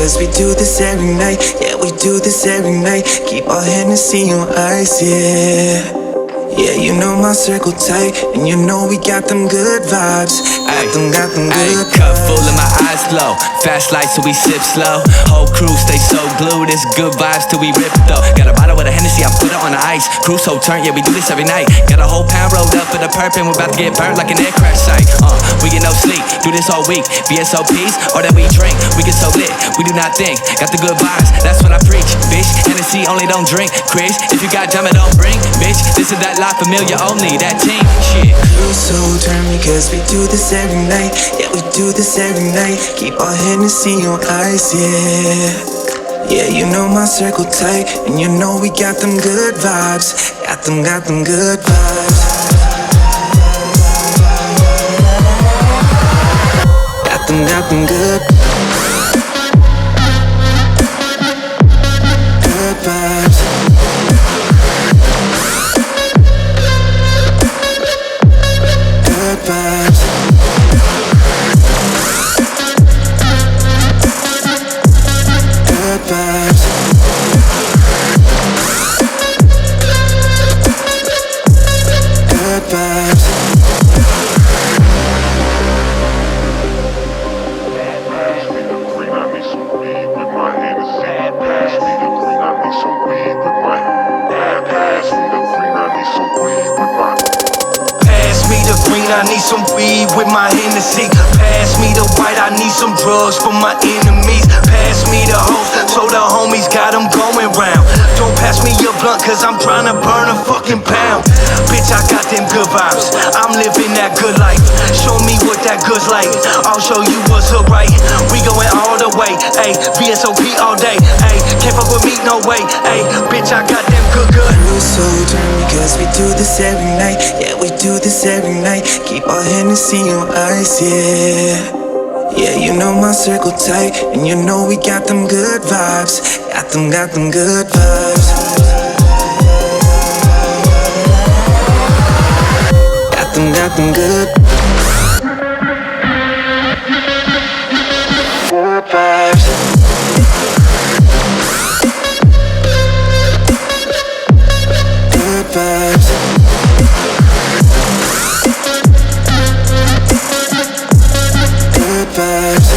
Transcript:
cause we do this every night. Yeah, we do this every night. Keep our Hennessy on ice, yeah. Yeah, you know my circle tight, and you know we got them good vibes. Got them good cup vibes. full and my eyes low. Fast light so we sip slow. Whole crew stay so glued. It's good vibes till we rip though. Got a bottle with a Hennessy, I put it on the ice. Crew so turn, yeah we do this every night. Got a whole pound rolled up for the perp and we're about to get burnt like an air crash site. We get no sleep, do this all week. VSOPs, or that we drink. We get so lit, we do not think. Got the good vibes, that's what I preach. Bitch, Hennessy only don't drink. Chris, if you got drama don't bring. Bitch, this is that life familiar only, that team shit. Crew so turn because we do this every night. Yeah, we do this every night. Keep our Hennessy on ice, yeah. Yeah, you know my circle tight, and you know we got them good vibes. Got them good vibes. Got them good vibes. Good vibes. Good vibes. Good vibes. I need some weed with my Hennessy. Pass me the white, I need some drugs for my enemies. Pass me the hoes, so the homies got them going round. Don't pass me your blunt, cause I'm trying to burn a fucking pound. Bitch, I got them good vibes, I'm living that good life. Show me what that good's like, I'll show you what's up right. We going all the way, ayy, VSOP all day, ayy. Can't fuck with me, no way, ayy. Bitch, I got them good. Crew so turn because we do this every night. Yeah, we do this every night. Keep our Hennessy on ice, yeah. Yeah, you know my circle tight, and you know we got them good vibes. Got them good vibes. Got them good vibes. Good vibes. Good vibes.